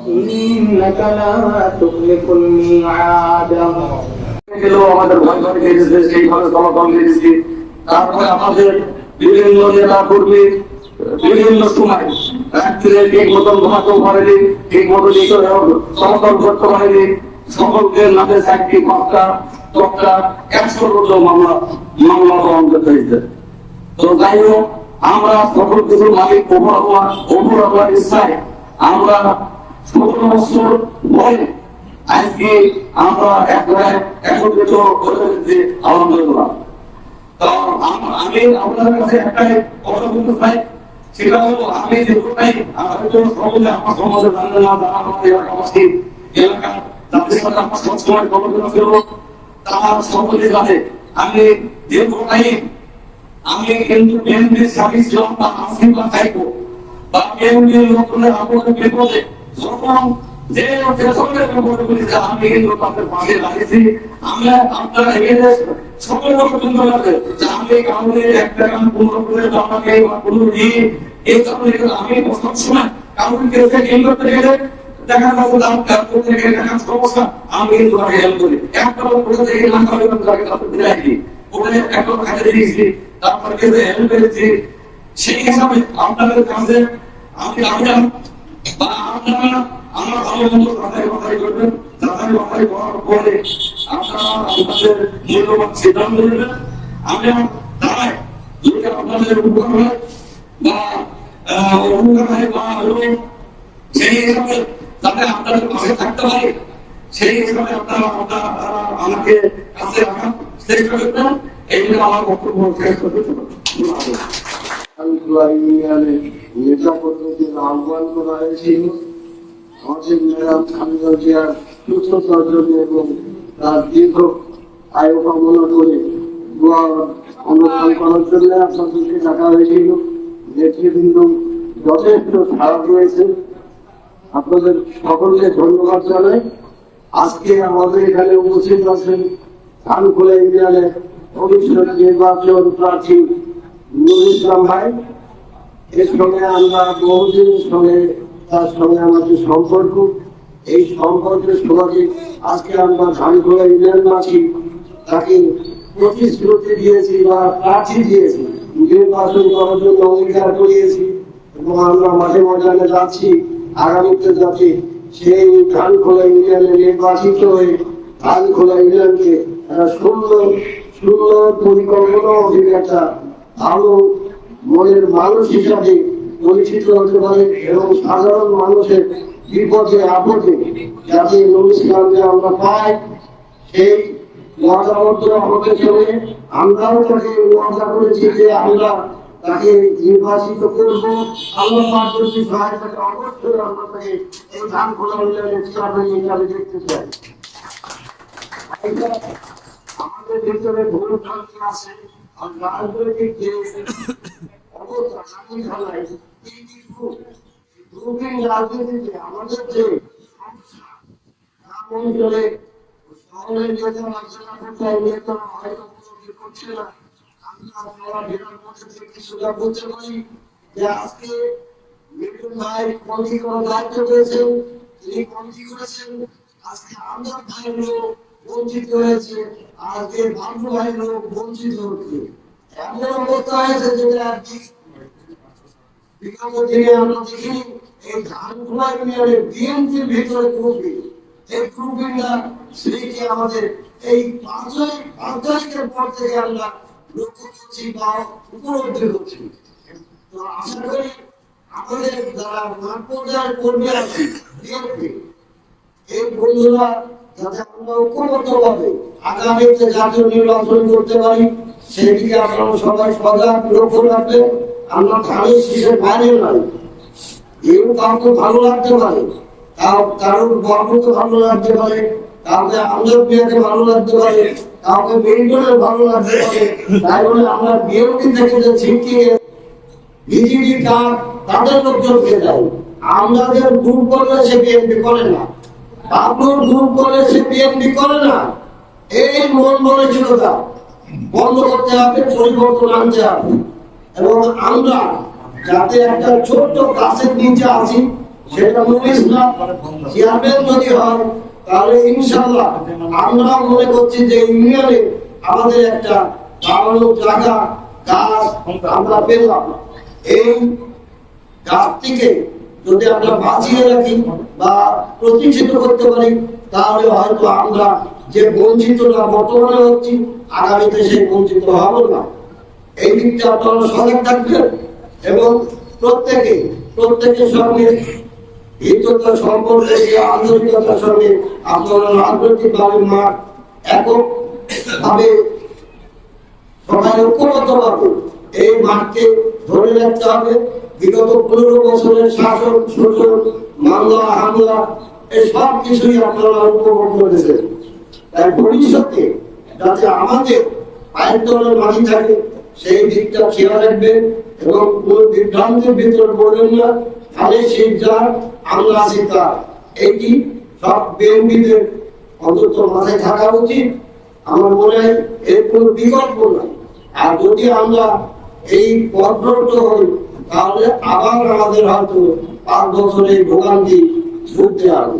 ইন্নাকা লা তুখলিফুল মিআদ। আমাদের ভয় ভয় গেছে, সেইভাবে চলাচল গেছি। তারপরে আমাদের বিভিন্ন নেতা কর্মী বিভিন্ন সময় রাত্রে ঠিক মতন ঘুমাতেও পারেনি, ঠিক মতন চলাচল করতে পারেনি। সকলকে নামে 4টি তক্তা 100 মামলা গ্রহণ করতে হয়েছে। তো যাই হোক, আমরা সকল কিছুর মালিক ওপর আল্লাহর ইচ্ছায় আমরা 17 বছর পরে আজকে আমরা একত্রিত হয়েছি, আলহামদুলিল্লাহ। তো আমি আপনাদের কাছে একটাই কথা বলতে চাই, সেটা হলো আমি যেটাই হয়তো সকলে আমার সমাজে জানেন না, যারা আমাদের এলাকাবাসী এলাকার যাদের সাথে আমার সবসময় গবেষণা ছিল, তারা সকলে জানে আমি যেটাই আমি কিন্তু বিএনপির সাথী ছিলাম বা আসি বা চাইবো বা বিএনপির লোকজনের আপদে বিপদে যখন যে সকলের বিপদে বলেছে আমি কিন্তু তাদের পাশে দাঁড়িয়েছি। আমরা আপনারা এখানে সকলের পছন্দ লাগে যে আমি কাউকে 1 টাকা 15 করে টাকাকে বা কোনো এই কারণে আমি সবসময় কাউকে কেন্দ্র করতে গেলে দেখা যাচ্ছে দাম করতে গেলে দেখা সমস্যা আমি কিন্তু তাকে হেল্প করি। একটা কোথা থেকে না করে তাকে তাদের দিলাই ওখানে একটা খাতে দিয়েছি, তারপরে হেল্প করেছি। সেই হিসাবে আপনাদের কাছে আমি আবেদন বা আপনারা আমার ভালো মন্দ যাচাই করবেন, যাচাই করার পরে আপনারা আপনাদের মূল্যবান সিদ্ধান্ত নেবেন। আমরা দাঁড়াই যদি আপনাদের উপকার হয় বা উপকার হয় বা সেই হিসাবে যাতে আপনাদের পাশে থাকতে পারে, সেই হিসাবে আপনারা আমাকে কাছে রাখার চেষ্টা করবেন। এই জন্য আমার বক্তব্য শেষ করতে নেতা কর্মীদের আহ্বান করা হয়েছিল আমাদের ম্যাডাম খালেদা জিয়ার সুস্থতার জন্য এবং তার দীর্ঘ আয়ু কামনা করে অনুষ্ঠান করার জন্য আপনাদেরকে ডাকা হয়েছিল। নেতৃবৃন্দ যথেষ্ট খারাপ রয়েছে, আপনাদের সকলকে ধন্যবাদ জানাই। আজকে আমাদের এখানে উপস্থিত আছেন ধানখোলা ইউনিয়নের ভবিষ্যৎ নির্বাচন প্রার্থী নুরুল ইসলাম ভাই। এর সঙ্গে আমরা বহুদিনের সঙ্গে তার সঙ্গে আমাদের সম্পর্ক, এই সম্পর্কের সমাজে আজকে আমরা ধানখোলা ইউনিয়নবাসী তাকে প্রতিশ্রুতি দিয়েছি বা প্রার্থী দিয়েছি, নির্বাচন করার জন্য অঙ্গীকার করিয়েছি এবং আমরা মাঝে ময়দানে যাচ্ছি আগামীতে যাতে সেই ধানখোলা ইউনিয়নে নির্বাচিত হয়ে ধানখোলা ইউনিয়নকে একটা সুন্দর পরিকল্পনা অভিজ্ঞতা ভালো মনের মানুষ হিসাবে পরিচিত হতে পারে এবং সাধারণ মানুষের বিপদে আপদে যাতে নুরুল ইসলামকে আমরা পাই সেই ওয়াদাবদ্ধ আমাদের সঙ্গে আমরাও তাকে ওয়াদা করেছি যে আমরা তাকে নির্বাচিত করবো। আল্লাহ পাক যদি সহায়তা করে অবশ্যই আমরা তাকে এই ধানখোলা ইউনিয়নের চেয়ারম্যান হিসাবে দেখতে চাই। আমাদের ভিতরে ভুল ভ্রান্তি আছে আর রাজনৈতিক যে অবস্থা সামনে খেলায় এই গ্রুপিং রাজনীতিতে আমাদের যে সমস্যা গ্রাম অঞ্চলে শহরে নিয়োজন আলোচনা করতে নিয়োজন হয়তো উপলব্ধি করছে না। আমরা বিরাট মঞ্চ থেকে কিছুটা বলতে পারি যে আজকে মিঠুন ভাই কমিটি করার দায়িত্ব পেয়েছেন, তিনি কমিটি করেছেন। আজকে আমরা ভাই লোক বঞ্চিত হয়েছে, আজকে বাবু ভাই লোক বঞ্চিত হচ্ছে। এমন অবস্থা হয়েছে যেটা বিগত দিনে আমরা দেখি এই ধানখোলা ইউনিয়নের বিএনপির ভিতরে গ্রুপিং, এই গ্রুপিংটা সেটি আমাদের এই 5 তারিখের পর থেকে আমরা লক্ষ্য করছি বা উপলব্ধি করছি। তো আশা করি আমাদের যারা মাঠ পর্যায়ের কর্মী আছে বিএনপি, এই বন্ধুরা যাতে আমরা ঐক্যবদ্ধভাবে আগামীতে জাতীয় নির্বাচন করতে পারি সেদিকে আপনারা সবাই সজাগ লক্ষ্য রাখবেন। আমরা ধানের শীষের বাইরে নাই, কেউ কাউকে ভালো লাগতে পারে, কারোর গর্বকে ভালো লাগতে পারে, কাউকে আমজাদ মিয়াকে ভালো লাগতে পারে, কাউকে মেরিটনের ভালো লাগতে পারে। তাই বলে আমরা বিএনপি থেকে যে ছিটিয়ে বিজেপি তাদের লোকজন পেয়ে যাই। আমাদের গ্রুপ করলে সে বিএনপি করে না, আপনার গ্রুপ করলে সে বিএনপি করে না। এই মন বলেছিল তা বন্ধ করতে হবে, পরিবর্তন আনতে হবে এবং আমরা যাতে একটা ছোট্ট গাছের নিচে আছি সেটা মুনিশ না চেয়ারম্যান যদি হয় তাহলে ইনশাআল্লাহ আমরা মনে করছি যে ইউনিয়নে আমাদের একটা দাঁড়ানোর জায়গা গাছ আমরা পেলাম। এই গাছটিকে যদি আমরা বাঁচিয়ে রাখি বা প্রতিষ্ঠিত করতে পারি তাহলে হয়তো আমরা যে বঞ্চিতটা বর্তমানে হচ্ছি আগামীতে সেই বঞ্চিত হব না। এই দিকটা আপনারা সজাগ থাকবেন এবং প্রত্যেকের সঙ্গে হিততার সম্পর্কে আন্তরিকতার সঙ্গে আপনারা রাজনৈতিক দলের মাঠ এককভাবে সবাই ঐক্যবদ্ধভাবে এই মাঠকে ধরে রাখতে হবে। বিগত 15 বছরের শাসন শোষণ মামলা হামলা এই সব কিছুই আপনারা উপভোগ করেছেন। তাই ভবিষ্যতে যাতে আমাদের পায়ের তলায় মাটি থাকে সেই দিকটা খেয়াল রাখবেন এবং কোনো বিভ্রান্তির ভিতরে পড়বেন না। তাহলে সেই যা আমরা আছি তা এটি সব বিএনপিদের অন্তত মাথায় থাকা উচিত। আমার মনে হয় এর কোনো বিকল্প নাই। আর যদি আমরা এই পথভ্রষ্ট হই তাহলে আবার আমাদের হয়তো 5 বছরের ভোগান্তি ভুগতে হবে।